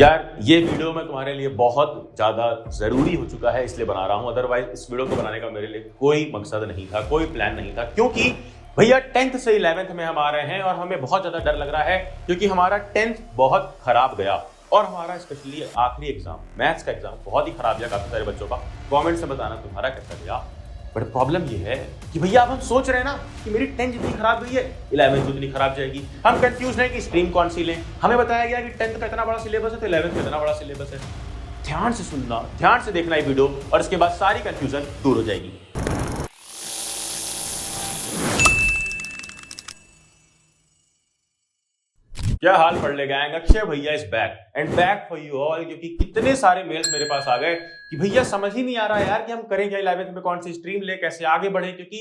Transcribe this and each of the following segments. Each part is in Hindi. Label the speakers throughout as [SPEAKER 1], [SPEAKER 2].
[SPEAKER 1] यार ये वीडियो मैं तुम्हारे लिए बहुत ज़्यादा ज़रूरी हो चुका है इसलिए बना रहा हूँ। अदरवाइज इस वीडियो को बनाने का मेरे लिए कोई मकसद नहीं था, कोई प्लान नहीं था, क्योंकि भैया 10th से 11th में हम आ रहे हैं और हमें बहुत ज़्यादा डर लग रहा है क्योंकि हमारा 10th बहुत खराब गया और हमारा स्पेशली आखिरी एग्जाम मैथ्स का एग्जाम बहुत ही खराब गया काफ़ी सारे बच्चों का। कॉमेंट से बताना तुम्हारा कैसा गया। बट प्रॉब्लम ये है कि भैया अब हम सोच रहे हैं ना कि मेरी 10th जितनी खराब गई है 11th जितनी खराब जाएगी। हम कंफ्यूज हैं कि स्ट्रीम कौन सी लें। हमें बताया गया कि 10th का इतना बड़ा सिलेबस है तो 11th का इतना बड़ा सिलेबस है। ध्यान से सुनना, ध्यान से देखना ये वीडियो और इसके बाद सारी कंफ्यूजन दूर हो जाएगी। क्या हाल पढ़ ले गए? अक्षय भैया is back and back for you all, क्योंकि कितने सारे मेल्स मेरे पास आ गए कि भैया समझ ही नहीं आ रहा यार कि हम करें क्या 11th में, कौन सी स्ट्रीम ले, कैसे आगे बढ़े, क्योंकि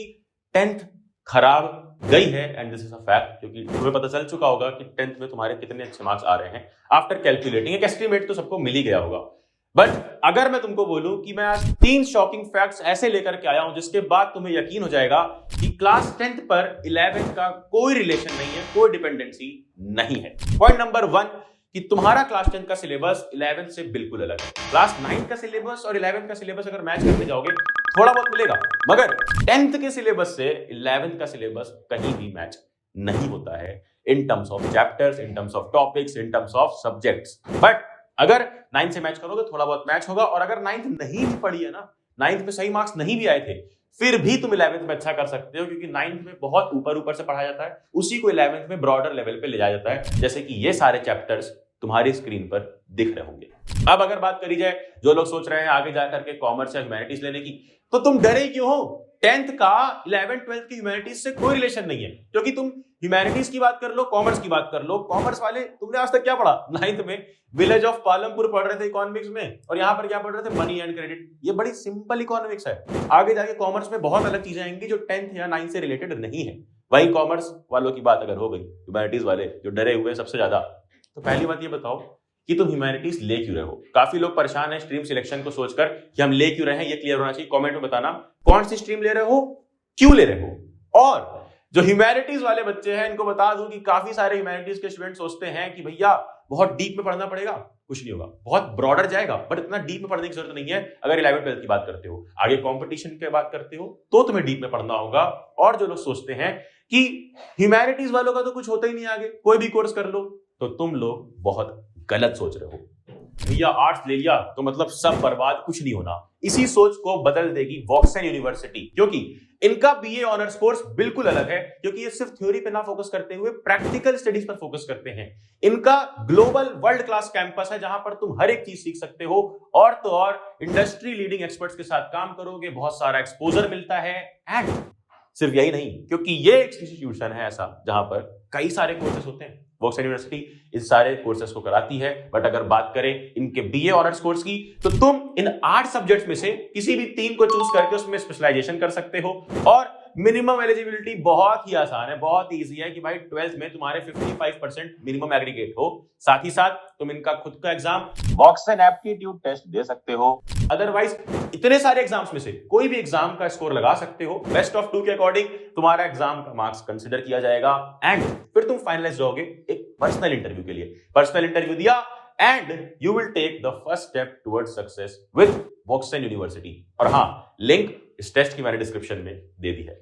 [SPEAKER 1] 10th खराब गई है and this is a fact. क्योंकि तुम्हें पता चल चुका होगा कि 10th में तुम्हारे कितने अच्छे मार्क्स आ रहे हैं आफ्टर कैलकुलेटिंग। एक एस्टिमेट तो सबको मिल ही गया होगा। बट अगर मैं तुमको बोलूं कि मैं आज 3 शॉकिंग फैक्ट्स ऐसे लेकर के आया हूं जिसके बाद तुम्हें यकीन हो जाएगा कि क्लास 10th पर 11th का कोई रिलेशन नहीं है, कोई डिपेंडेंसी नहीं है। पॉइंट नंबर 1 कि तुम्हारा क्लास 10th का सिलेबस 11th से बिल्कुल अलग है। क्लास 9 का सिलेबस और 11th का सिलेबस अगर मैच करने जाओगे थोड़ा बहुत मिलेगा, मगर 10th के सिलेबस से 11th का सिलेबस कहीं भी मैच नहीं होता है in terms of chapters, in terms of topics, in terms of subjects. But अगर 9th से मैच करोगे थोड़ा बहुत मैच होगा। और अगर 9th नहीं भी पढ़ी है ना, 9th में सही मार्क्स नहीं भी आए थे, फिर भी तुम 11th में अच्छा कर सकते हो, क्योंकि 9th में बहुत ऊपर से पढ़ाया जाता है, उसी को 11th में ब्रॉडर लेवल पे ले जाया जाता है, जैसे कि ये सारे चैप्टर्स तुम्हारी स्क्रीन पर दिख रहे होंगे। अब अगर बात करी जाए जो लोग सोच रहे हैं आगे जाकर के कॉमर्स या ह्यूमैनिटीज लेने की, तो तुम डरे क्यों हो? 10th का 11th 12th की ह्यूमैनिटीज से कोई रिलेशन नहीं है, क्योंकि तुम ह्यूमैनिटीज की बात कर लो, कॉमर्स की बात कर लो। कॉमर्स वाले तुमने आज तक क्या पढ़ा? 9th में विलेज ऑफ पालमपुर पढ़ रहे थे इकोनॉमिक्स में, और यहाँ पर क्या पढ़ रहे थे? Money and credit. ये बड़ी सिंपल इकोनॉमिक्स है। आगे जाके कॉमर्स में बहुत अलग चीजें आएंगी जो 10th या 9th से रिलेटेड नहीं है। वही कॉमर्स वालों की बात अगर हो गई, ह्यूमैनिटीज वाले जो डरे हुए सबसे ज्यादा, तो पहली बात ये बताओ कि तुम ह्यूमैनिटीज ले क्यों रहे हो? काफी लोग परेशान हैं स्ट्रीम सिलेक्शन को सोचकर कि हम ले क्यों रहे हैं, ये क्लियर होना चाहिए। कमेंट में बताना कौन सी स्ट्रीम ले रहे हो, क्यों ले रहे हो। और जो ह्यूमैनिटीज वाले बच्चे हैं इनको बता दूं कि काफी सारे ह्यूमैनिटीज के स्टूडेंट सोचते हैं कि भैया बहुत डीप में पढ़ना पड़ेगा। कुछ नहीं होगा, बहुत ब्रॉडर जाएगा, बट इतना डीप में पढ़ने की जरूरत नहीं है। अगर 11th 12th की बात करते हो, आगे कंपटीशन की बात करते हो, तो तुम्हें डीप में पढ़ना होगा। और जो लोग सोचते हैं कि ह्यूमैनिटीज वालों का तो कुछ होता ही नहीं, आगे कोई भी कोर्स कर लो, तो तुम लोग बहुत गलत सोच रहे हो। भैया आर्ट्स ले लिया तो मतलब सब बर्बाद, कुछ नहीं होना। इसी सोच को बदल देगी वॉक्सन यूनिवर्सिटी, क्योंकि इनका बीए ऑनर्स कोर्स बिल्कुल अलग है, क्योंकि ये सिर्फ थ्योरी पे ना फोकस करते हुए प्रैक्टिकल स्टडीज पर फोकस करते हैं। इनका ग्लोबल वर्ल्ड क्लास कैंपस है जहां पर तुम हर एक चीज सीख सकते हो, और तो और इंडस्ट्री लीडिंग एक्सपर्ट्स के साथ काम करोगे, बहुत सारा एक्सपोजर मिलता है। एंड सिर्फ यही नहीं, क्योंकि ये एक इंस्टीट्यूशन है ऐसा जहां पर कई सारे कोर्सेस होते हैं। वॉक्सन यूनिवर्सिटी इस सारे कोर्सेस को कराती है। बट अगर बात करें इनके बीए ऑनर्स कोर्स की, तो तुम इन 8 सब्जेक्ट्स में से किसी भी 3 को चूज करके उसमें स्पेशलाइजेशन कर सकते हो। और मिनिमम एलिजिबिलिटी बहुत ही आसान है, बहुत इजी है कि भाई 12th में तुम्हारे 55% मिनिमम एग्रीगेट हो। साथ ही साथ तुम इनका खुद का एग्जाम वॉक्सन एप्टीट्यूड टेस्ट दे सकते हो। अदरवाइज इतने सारे एग्जाम्स में से कोई भी एग्जाम का स्कोर लगा सकते हो। बेस्ट ऑफ 2 के अकॉर्डिंग तुम्हारा एग्जाम का मार्क्स कंसिडर किया जाएगा एंड फिर तुम फाइनलाइज जाओगे एक पर्सनल इंटरव्यू के लिए। पर्सनल इंटरव्यू दिया and you will take the first step towards success with Woxsen University. और हाँ, लिंक इस टेस्ट की मैंने डिस्क्रिप्शन में दे दी है।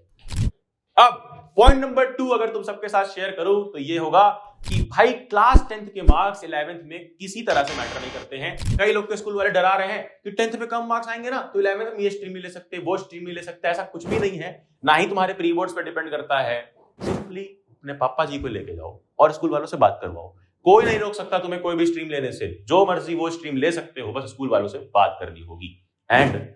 [SPEAKER 1] अब पॉइंट नंबर 2 अगर तुम सबके साथ शेयर करूं तो ये होगा कि भाई क्लास 10th के मार्क्स 11th में किसी तरह से मैटर नहीं करते हैं। कई लोग के स्कूल वाले डरा रहे हैं कि 10th में कम मार्क्स आएंगे ना तो 11th में ये स्ट्रीम नहीं ले सकते, वो स्ट्रीम नहीं ले सकते। ऐसा कुछ भी नहीं है, ना ही तुम्हारे प्री बोर्ड्स पे डिपेंड करता है। सिंपली अपने पापा जी को लेके जाओ और स्कूल वालों से बात करवाओ। कोई नहीं रोक सकता तुम्हें कोई भी स्ट्रीम लेने से, जो मर्जी वो स्ट्रीम ले सकते हो, बस स्कूल वालों से बात करनी होगी। एंड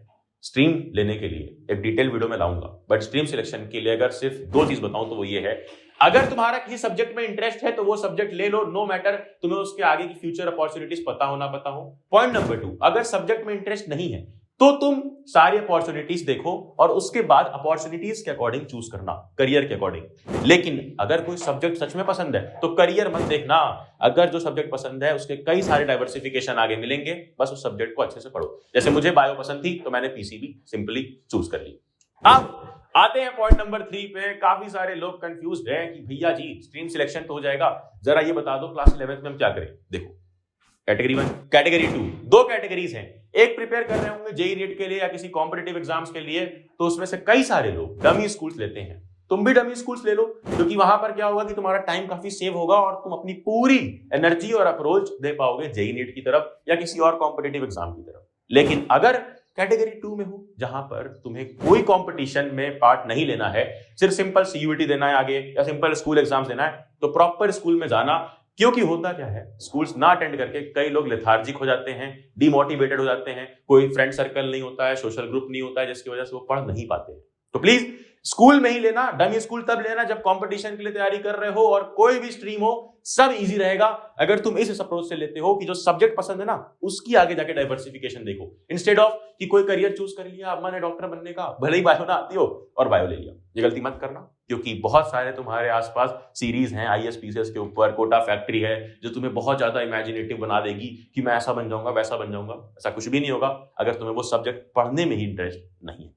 [SPEAKER 1] स्ट्रीम लेने के लिए एक डिटेल वीडियो में लाऊंगा, बट स्ट्रीम सिलेक्शन के लिए अगर सिर्फ 2 चीज बताऊं तो वो ये है, अगर तुम्हारा किसी सब्जेक्ट में इंटरेस्ट है तो वो सब्जेक्ट ले लो, नो मैटर तुम्हें उसके आगे की फ्यूचर अपॉर्चुनिटीज पता हो ना पता हो। पॉइंट नंबर 2, अगर सब्जेक्ट में इंटरेस्ट नहीं है तो तुम सारी अपॉर्चुनिटीज देखो और उसके बाद अपॉर्चुनिटीज के अकॉर्डिंग चूज करना, करियर के अकॉर्डिंग। लेकिन अगर कोई सब्जेक्ट सच में पसंद है तो करियर मत देखना। अगर जो सब्जेक्ट पसंद है उसके कई सारे डाइवर्सिफिकेशन आगे मिलेंगे, बस उस सब्जेक्ट को अच्छे से पढ़ो। जैसे मुझे बायो पसंद थी तो मैंने पीसीबी सिंपली चूज कर ली। अब आते हैं पॉइंट नंबर 3 पे। काफी सारे लोग कंफ्यूज्ड हैं कि भैया जी स्ट्रीम सिलेक्शन तो हो जाएगा, जरा ये बता दो क्लास 11th में हम क्या करें। देखो कैटेगरी 1, कैटेगरी 2, दो कैटेगरीज हैं। एक प्रिपेयर कर रहे होंगे जेईई नीट के लिए या किसी कॉम्पिटिटिव एग्जाम्स के लिए, तो उसमें से कई सारे लोग डमी स्कूल्स लेते हैं। तुम भी डमी स्कूल्स ले लो, क्योंकि वहां पर क्या होगा कि तुम्हारा टाइम काफी सेव होगा और तुम अपनी पूरी एनर्जी और अप्रोच दे पाओगे जेईई नीट की तरफ या किसी और कॉम्पिटिटिव एग्जाम की तरफ। लेकिन अगर कैटेगरी 2 में हो, जहां पर तुम्हें कोई कंपटीशन में पार्ट नहीं लेना है, सिर्फ सिंपल सीयूईटी देना है आगे या सिंपल स्कूल एग्जाम्स देना है, तो प्रॉपर स्कूल में जाना। क्योंकि होता क्या है, स्कूल्स ना अटेंड करके कई लोग लेथार्जिक हो जाते हैं, डिमोटिवेटेड हो जाते हैं, कोई फ्रेंड सर्कल नहीं होता है, सोशल ग्रुप नहीं होता है, जिसकी वजह से वो पढ़ नहीं पाते हैं। तो प्लीज स्कूल में ही लेना, डमी स्कूल तब लेना जब कंपटीशन के लिए तैयारी कर रहे हो, और कोई भी स्ट्रीम हो सब इजी रहेगा अगर तुम इस अप्रोच से लेते हो कि जो सब्जेक्ट पसंद है ना उसकी आगे जाके डाइवर्सिफिकेशन देखो, इंस्टेड ऑफ कि कोई करियर चूज कर लिया, अब मैंने डॉक्टर बनने का, भले ही बायो ना आती हो और बायो ले लिया। ये गलती मत करना, क्योंकि बहुत सारे तुम्हारे आसपास सीरीज हैं आईएएस पीसीएस के ऊपर, कोटा फैक्ट्री है जो तुम्हें बहुत ज्यादा इमेजिनेटिव बना देगी कि मैं ऐसा बन जाऊंगा वैसा बन जाऊंगा। ऐसा कुछ भी नहीं होगा अगर तुम्हें वो सब्जेक्ट पढ़ने में ही इंटरेस्ट नहीं है।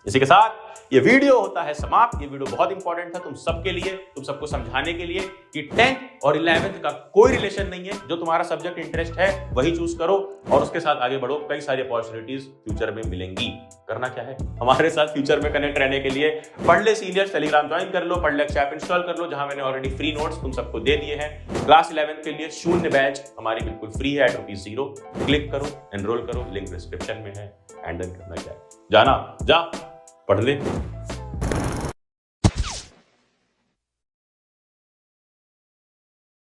[SPEAKER 1] इसी के साथ ये वीडियो होता है समाप्त। ये वीडियो बहुत इंपॉर्टेंट था तुम सबके लिए, तुम सबको समझाने के लिए कि 10th और 11th का कोई रिलेशन नहीं है। जो तुम्हारा सब्जेक्ट इंटरेस्ट है वही चूज करो और उसके साथ आगे बढ़ो। कई सारी अपॉर्चुनिटीज फ्यूचर में मिलेंगी। करना क्या है, हमारे साथ फ्यूचर में कनेक्ट रहने के लिए पढ़ले सीनियर्स टेलीग्राम ज्वाइन कर लो, पढ़ले ऐप इंस्टॉल कर लो, जहां मैंने ऑलरेडी फ्री नोट्स तुम सबको दे दिए हैं। क्लास 11th के लिए 0 बैच हमारी बिल्कुल फ्री है एट ₹0। क्लिक करो, एनरोल करो, लिंक डिस्क्रिप्शन में है। एंड करना क्या है, जाना जा पढ़ ले।